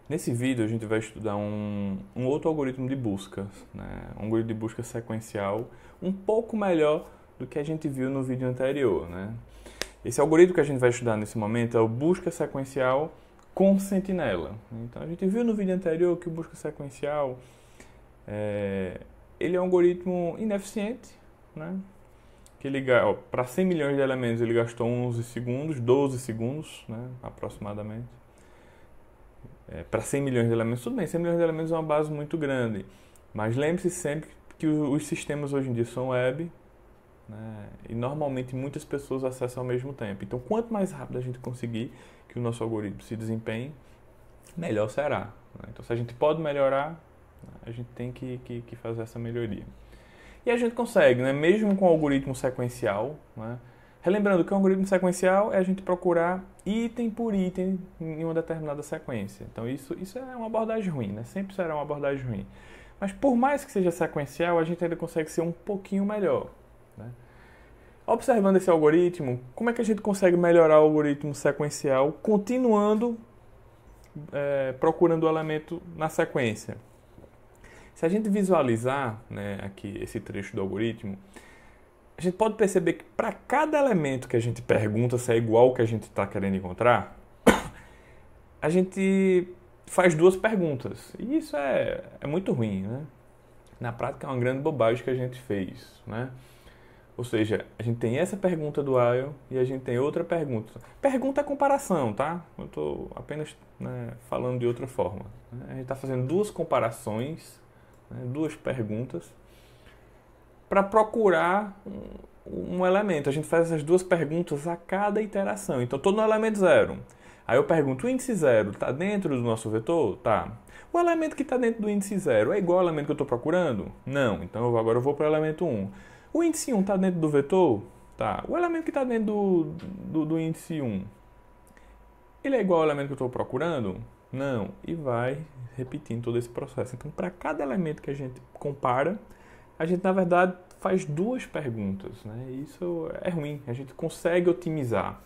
Nesse vídeo a gente vai estudar um outro algoritmo de busca, né? Um algoritmo de busca sequencial um pouco melhor do que a gente viu no vídeo anterior, né? Esse algoritmo que a gente vai estudar nesse momento é o busca sequencial com sentinela. Então a gente viu no vídeo anterior que o busca sequencial ele é um algoritmo ineficiente, né? Que ele para 100 milhões de elementos ele gastou 11 segundos, 12 segundos, né, aproximadamente. Para 100 milhões de elementos, tudo bem, 100 milhões de elementos é uma base muito grande, mas lembre-se sempre que os sistemas hoje em dia são web, né, e normalmente muitas pessoas acessam ao mesmo tempo. Então, quanto mais rápido a gente conseguir que o nosso algoritmo se desempenhe, melhor será, né? Então, se a gente pode melhorar, a gente tem que fazer essa melhoria. E a gente consegue, né, mesmo com o algoritmo sequencial, né? Relembrando que o algoritmo sequencial é a gente procurar item por item em uma determinada sequência. Então isso é uma abordagem ruim, né? Sempre será uma abordagem ruim. Mas por mais que seja sequencial, a gente ainda consegue ser um pouquinho melhor, né? Observando esse algoritmo, como é que a gente consegue melhorar o algoritmo sequencial continuando procurando o elemento na sequência? Se a gente visualizar, né, aqui esse trecho do algoritmo, a gente pode perceber que para cada elemento que a gente pergunta se é igual ao que a gente está querendo encontrar, a gente faz duas perguntas. E isso é muito ruim, né? Na prática é uma grande bobagem que a gente fez, né? Ou seja, a gente tem essa pergunta do while e a gente tem outra pergunta. Pergunta é comparação, tá? Eu estou apenas, né, falando de outra forma. A gente está fazendo duas comparações, né, duas perguntas, para procurar um elemento. A gente faz essas duas perguntas a cada iteração. Então, estou no elemento 0. Aí eu pergunto, o índice 0 está dentro do nosso vetor? Tá. O elemento que está dentro do índice 0 é igual ao elemento que eu estou procurando? Não. Então, agora eu vou para o elemento 1. O índice 1 está dentro do vetor? Tá. O elemento que está dentro do índice 1, ele é igual ao elemento que eu estou procurando? Não. E vai repetindo todo esse processo. Então, para cada elemento que a gente compara, a gente, na verdade, faz duas perguntas, né? Isso é ruim, a gente consegue otimizar.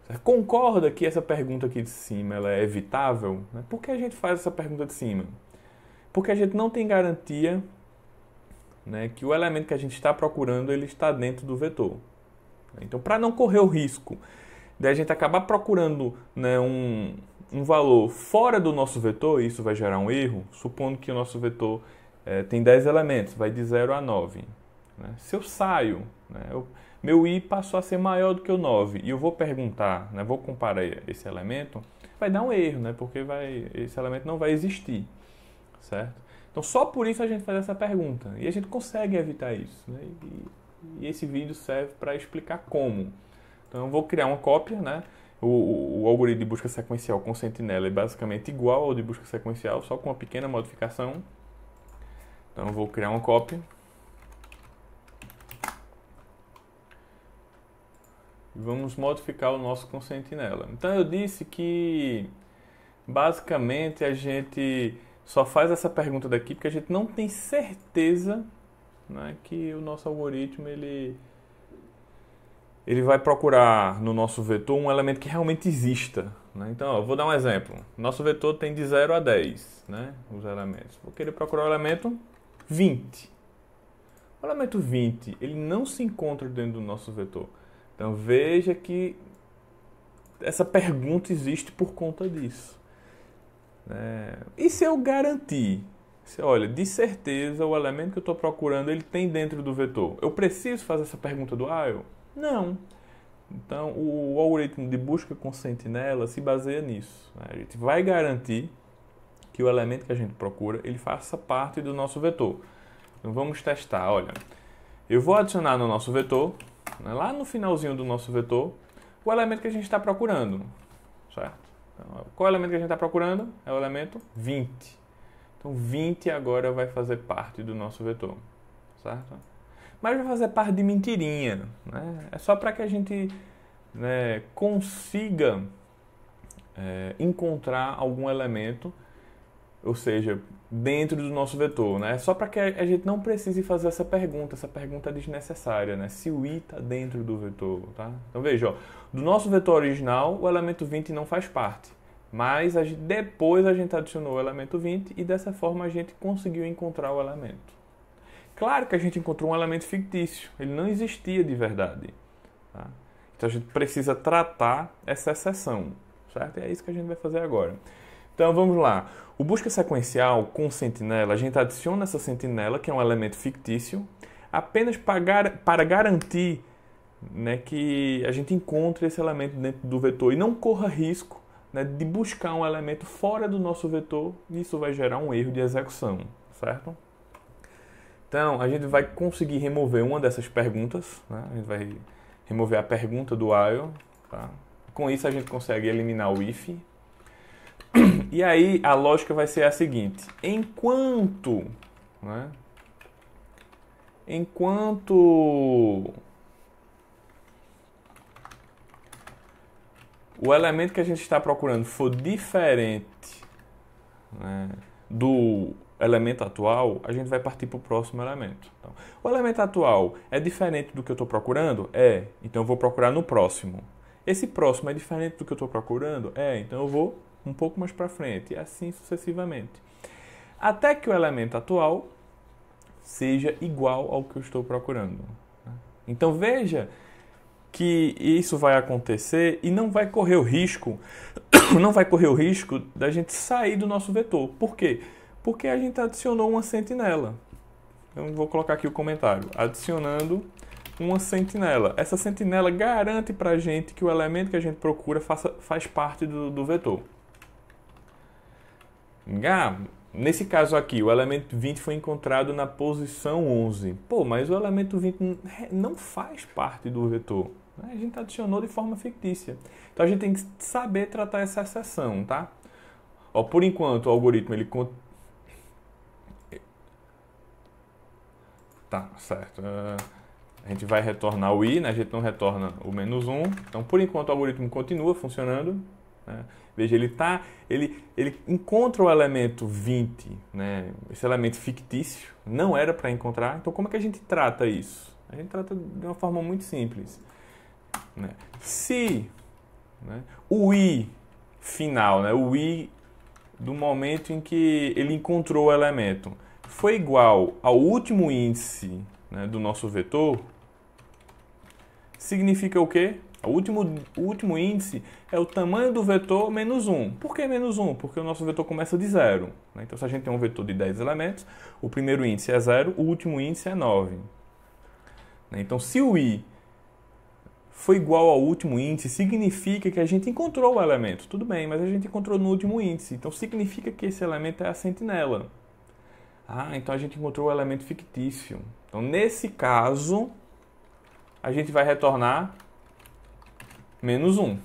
Você concorda que essa pergunta aqui de cima ela é evitável? Né? Por que a gente faz essa pergunta de cima? Porque a gente não tem garantia, né, que o elemento que a gente está procurando ele está dentro do vetor. Então, para não correr o risco de a gente acabar procurando, né, um valor fora do nosso vetor, e isso vai gerar um erro, supondo que o nosso vetor tem 10 elementos, vai de 0 a 9. Né? Se eu saio, né, meu i passou a ser maior do que o 9 e eu vou perguntar, né, vou comparar esse elemento, vai dar um erro, né, porque esse elemento não vai existir, certo? Então só por isso a gente faz essa pergunta e a gente consegue evitar isso, né? E esse vídeo serve para explicar como. Então eu vou criar uma cópia, né? O algoritmo de busca sequencial com sentinela é basicamente igual ao de busca sequencial, só com uma pequena modificação. Então eu vou criar uma cópia. E vamos modificar o nosso com sentinela. Então eu disse que basicamente a gente só faz essa pergunta daqui porque a gente não tem certeza, né, que o nosso algoritmo ele vai procurar no nosso vetor um elemento que realmente exista, né? Então, eu vou dar um exemplo. Nosso vetor tem de 0 a 10, né, os elementos. Vou querer procurar o elemento 20. O elemento 20, ele não se encontra dentro do nosso vetor. Então, veja que essa pergunta existe por conta disso. E se eu garantir, olha, de certeza o elemento que eu estou procurando, ele tem dentro do vetor. Eu preciso fazer essa pergunta do while? Não. Então, o algoritmo de busca com sentinela se baseia nisso, né? A gente vai garantir que o elemento que a gente procura, ele faça parte do nosso vetor. Então, vamos testar. Olha, eu vou adicionar no nosso vetor, né, lá no finalzinho do nosso vetor, o elemento que a gente está procurando, certo? Então, qual é o elemento que a gente está procurando? É o elemento 20. Então, 20 agora vai fazer parte do nosso vetor, certo? Mas vai fazer parte de mentirinha, né? É só para que a gente, né, consiga encontrar algum elemento, ou seja, dentro do nosso vetor, né? É só para que a gente não precise fazer essa pergunta é desnecessária, né? Se o i está dentro do vetor, tá? Então veja, ó, do nosso vetor original, o elemento 20 não faz parte. Mas depois a gente adicionou o elemento 20 e dessa forma a gente conseguiu encontrar o elemento. Claro que a gente encontrou um elemento fictício, ele não existia de verdade. Tá? Então a gente precisa tratar essa exceção, certo? E é isso que a gente vai fazer agora. Então vamos lá. O busca sequencial com sentinela, a gente adiciona essa sentinela, que é um elemento fictício, apenas para garantir, né, que a gente encontre esse elemento dentro do vetor e não corra risco, né, de buscar um elemento fora do nosso vetor, e isso vai gerar um erro de execução, certo? Então, a gente vai conseguir remover uma dessas perguntas, né? A gente vai remover a pergunta do while, tá? Com isso a gente consegue eliminar o if. E aí a lógica vai ser a seguinte: enquanto o elemento que a gente está procurando for diferente, né, do elemento atual, a gente vai partir para o próximo elemento. Então, o elemento atual é diferente do que eu estou procurando? É. Então eu vou procurar no próximo. Esse próximo é diferente do que eu estou procurando? É. Então eu vou um pouco mais para frente. E assim sucessivamente. Até que o elemento atual seja igual ao que eu estou procurando. Então veja que isso vai acontecer e não vai correr o risco da gente sair do nosso vetor. Por quê? Porque a gente adicionou uma sentinela. Eu vou colocar aqui o comentário. Adicionando uma sentinela. Essa sentinela garante para a gente que o elemento que a gente procura faz parte do vetor. Nesse caso aqui, o elemento 20 foi encontrado na posição 11. Pô, mas o elemento 20 não faz parte do vetor. A gente adicionou de forma fictícia. Então a gente tem que saber tratar essa exceção, tá? Ó, por enquanto, o algoritmo ele tá, certo. A gente vai retornar o i, né? A gente não retorna o -1. Então, por enquanto, o algoritmo continua funcionando. Né? Veja, ele encontra o elemento 20, né? Esse elemento fictício, não era para encontrar. Então, como é que a gente trata isso? A gente trata de uma forma muito simples. Né? Se, né, o i final, né, o i do momento em que ele encontrou o elemento, foi igual ao último índice, né, do nosso vetor, significa o quê? O último índice é o tamanho do vetor menos 1. Por que menos 1? Porque o nosso vetor começa de 0. Né? Então, se a gente tem um vetor de 10 elementos, o primeiro índice é 0, o último índice é 9. Né? Então, se o i foi igual ao último índice, significa que a gente encontrou o elemento. Tudo bem, mas a gente encontrou no último índice. Então, significa que esse elemento é a sentinela. Ah, então a gente encontrou o elemento fictício. Então, nesse caso, a gente vai retornar menos 1.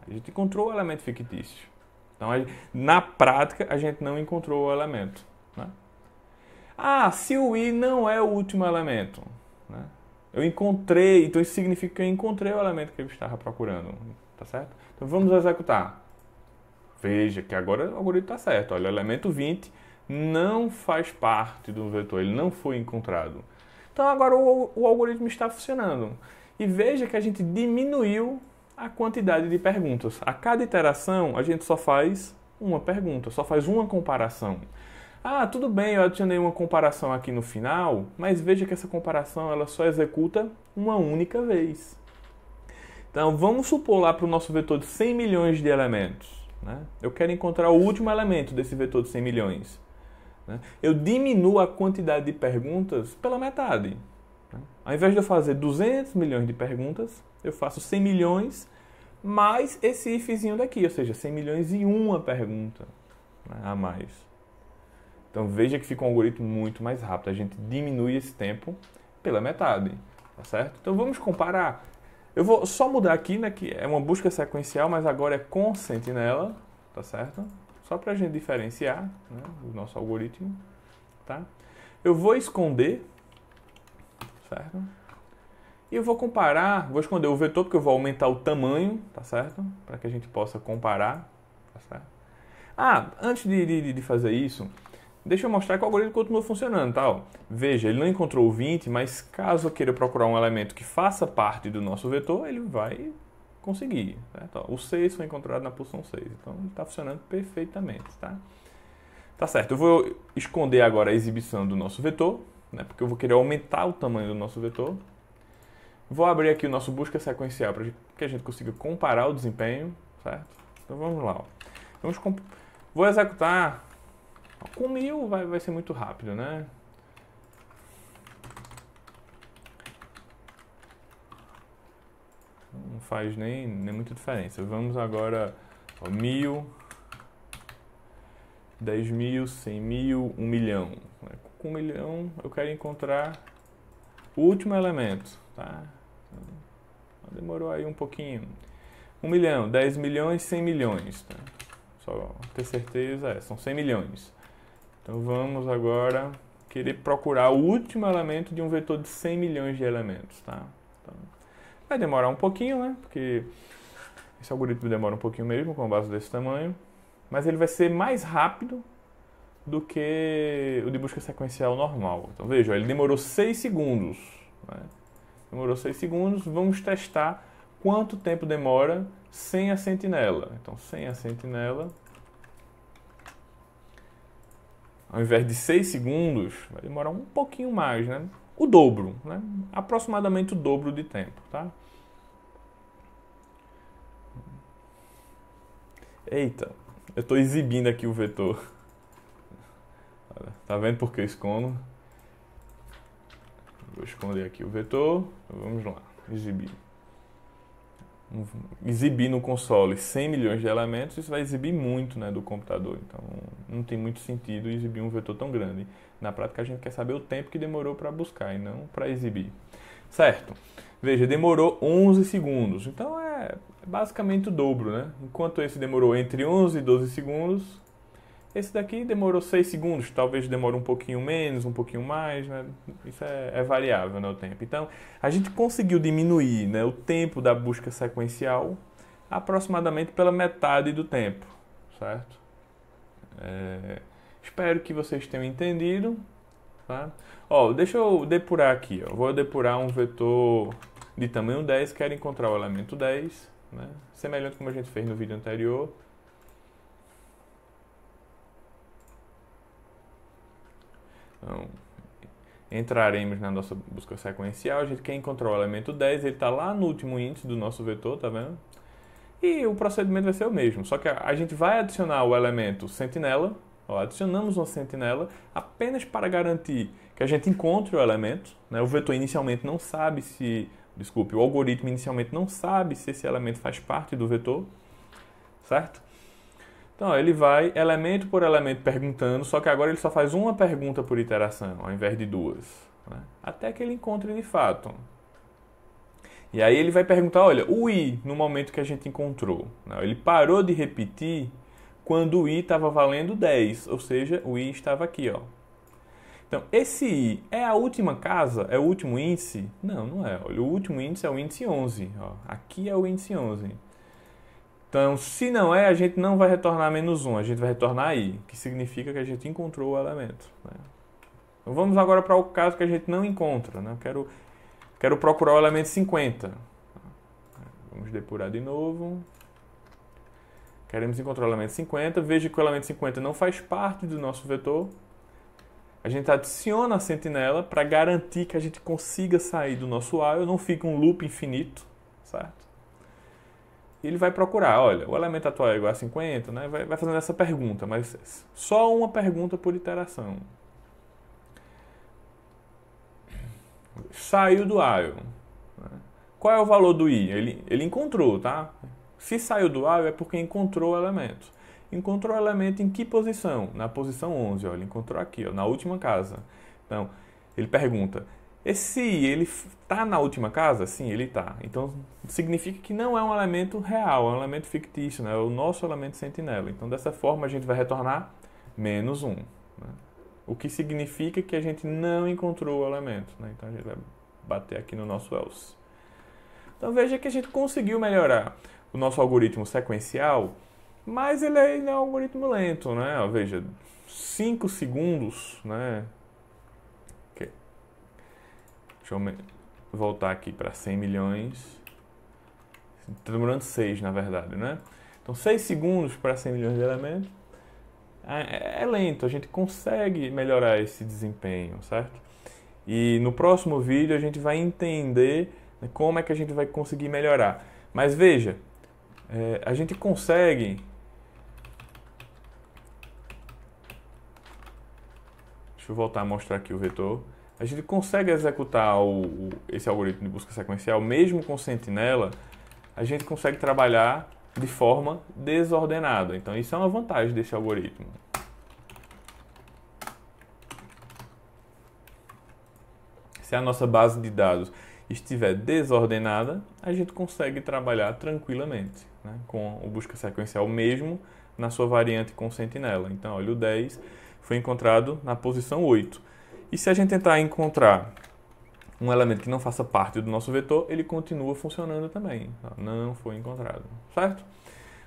A gente encontrou o elemento fictício. Então, na prática, a gente não encontrou o elemento. Né? Ah, se o i não é o último elemento, né? Eu encontrei, então isso significa que eu encontrei o elemento que eu estava procurando. Tá certo? Então, vamos executar. Veja que agora o algoritmo está certo. Olha, o elemento 20 não faz parte do vetor, ele não foi encontrado. Então, agora o algoritmo está funcionando. E veja que a gente diminuiu a quantidade de perguntas. A cada iteração, a gente só faz uma pergunta, só faz uma comparação. Ah, tudo bem, eu adicionei uma comparação aqui no final, mas veja que essa comparação ela só executa uma única vez. Então, vamos supor lá para o nosso vetor de 100 milhões de elementos. Né? Eu quero encontrar o último elemento desse vetor de 100 milhões. Né? Eu diminuo a quantidade de perguntas pela metade. Né? Ao invés de eu fazer 200 milhões de perguntas, eu faço 100 milhões mais esse ifzinho daqui, ou seja, 100 milhões e uma pergunta, né, a mais. Então veja que fica um algoritmo muito mais rápido. A gente diminui esse tempo pela metade, tá certo? Então vamos comparar. Eu vou só mudar aqui, né, que é uma busca sequencial, mas agora é com sentinela, tá certo? Só para a gente diferenciar, né, o nosso algoritmo, tá? Eu vou esconder, certo? E eu vou comparar, vou esconder o vetor porque eu vou aumentar o tamanho, tá certo? Para que a gente possa comparar, tá certo? Ah, antes de fazer isso, deixa eu mostrar que o algoritmo continua funcionando, tá? Ó, veja, ele não encontrou o 20, mas caso eu queira procurar um elemento que faça parte do nosso vetor, ele vai conseguir. Certo? Ó, o 6 foi encontrado na posição 6. Então, ele está funcionando perfeitamente. Tá? Tá certo. Eu vou esconder agora a exibição do nosso vetor, né? Porque eu vou querer aumentar o tamanho do nosso vetor. Vou abrir aqui o nosso busca sequencial para que a gente consiga comparar o desempenho. Certo? Então, vamos lá. Ó. Vou executar. Com 1000 vai ser muito rápido, né? Não faz nem muita diferença. Vamos agora, ó, 1000, 10.000, 100.000, 1 milhão. Com 1 milhão eu quero encontrar o último elemento, tá? Demorou aí um pouquinho. 1 milhão, 10 milhões, 100 milhões. Tá? Só ter certeza, são 100 milhões. Então vamos agora querer procurar o último elemento de um vetor de 100 milhões de elementos, tá? Então, vai demorar um pouquinho, né? Porque esse algoritmo demora um pouquinho mesmo, com base desse tamanho. Mas ele vai ser mais rápido do que o de busca sequencial normal. Então veja, ele demorou 6 segundos. Né? Demorou 6 segundos. Vamos testar quanto tempo demora sem a sentinela. Então, sem a sentinela, ao invés de 6 segundos, vai demorar um pouquinho mais, né? O dobro, né? Aproximadamente o dobro de tempo, tá? Eita, eu estou exibindo aqui o vetor. Tá vendo por que eu escondo? Vou esconder aqui o vetor. Então, vamos lá, exibir. Exibir no console 100 milhões de elementos, isso vai exibir muito, né, do computador. Então, não tem muito sentido exibir um vetor tão grande. Na prática, a gente quer saber o tempo que demorou para buscar e não para exibir. Certo? Veja, demorou 11 segundos. Então, é basicamente o dobro, né? Enquanto esse demorou entre 11 e 12 segundos, esse daqui demorou 6 segundos. Talvez demore um pouquinho menos, um pouquinho mais, né? Isso é variável, né, o tempo. Então, a gente conseguiu diminuir, né, o tempo da busca sequencial aproximadamente pela metade do tempo, certo? Espero que vocês tenham entendido. Tá? Ó, deixa eu depurar aqui. Ó. Vou depurar um vetor de tamanho 10. Quero encontrar o elemento 10. Né? Semelhante como a gente fez no vídeo anterior. Então, entraremos na nossa busca sequencial. A gente quer encontrar o elemento 10. Ele está lá no último índice do nosso vetor, tá vendo? E o procedimento vai ser o mesmo. Só que a gente vai adicionar o elemento sentinela. Ó, adicionamos uma sentinela apenas para garantir que a gente encontre o elemento. Né? O vetor inicialmente não sabe se... Desculpe, o algoritmo inicialmente não sabe se esse elemento faz parte do vetor. Certo? Então, ó, ele vai elemento por elemento perguntando, só que agora ele só faz uma pergunta por iteração, ao invés de duas. Né? Até que ele encontre de fato. E aí ele vai perguntar, olha, o i no momento que a gente encontrou. Né? Ele parou de repetir quando o i estava valendo 10, ou seja, o i estava aqui, ó. Então, esse i é a última casa? É o último índice? Não, não é. Olha, o último índice é o índice 11. Ó. Aqui é o índice 11. Então, se não é, a gente não vai retornar menos 1, a gente vai retornar i, que significa que a gente encontrou o elemento. Né? Então, vamos agora para o caso que a gente não encontra. Né? Quero procurar o elemento 50. Vamos depurar de novo. Queremos encontrar o elemento 50. Veja que o elemento 50 não faz parte do nosso vetor. A gente adiciona a sentinela para garantir que a gente consiga sair do nosso while, não fica um loop infinito, certo? E ele vai procurar, olha, o elemento atual é igual a 50, né? Vai fazendo essa pergunta, mas só uma pergunta por iteração. Saiu do while. Né? Qual é o valor do i? Ele encontrou, tá? Se saiu do while é porque encontrou o elemento. Encontrou o elemento em que posição? Na posição 11, ó, ele encontrou aqui, ó, na última casa. Então, ele pergunta, esse i, ele está na última casa? Sim, ele está. Então, significa que não é um elemento real, é um elemento fictício, né? É o nosso elemento sentinela. Então, dessa forma, a gente vai retornar menos 1. Né? O que significa que a gente não encontrou o elemento. Né? Então, a gente vai bater aqui no nosso else. Então, veja que a gente conseguiu melhorar o nosso algoritmo sequencial, mas ele ainda é um algoritmo lento, né? Ó, veja, 5 segundos, né? Okay. Deixa eu voltar aqui para 100 milhões. Está demorando 6, na verdade, né? Então, 6 segundos para 100 milhões de elementos é lento, a gente consegue melhorar esse desempenho, certo? E no próximo vídeo a gente vai entender como é que a gente vai conseguir melhorar. Mas veja, a gente consegue... Deixa eu voltar a mostrar aqui o vetor. A gente consegue executar esse algoritmo de busca sequencial mesmo com sentinela. A gente consegue trabalhar de forma desordenada. Então isso é uma vantagem desse algoritmo. Se a nossa base de dados estiver desordenada, a gente consegue trabalhar tranquilamente, né, com o busca sequencial mesmo na sua variante com sentinela. Então, olha, o 10 foi encontrado na posição 8. E se a gente tentar encontrar um elemento que não faça parte do nosso vetor, ele continua funcionando também. Não foi encontrado, certo?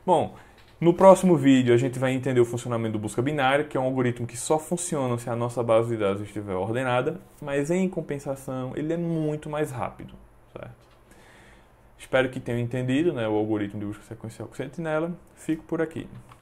Bom, no próximo vídeo a gente vai entender o funcionamento do busca binária, que é um algoritmo que só funciona se a nossa base de dados estiver ordenada, mas em compensação ele é muito mais rápido, certo? Espero que tenham entendido, né, o algoritmo de busca sequencial com sentinela. Fico por aqui.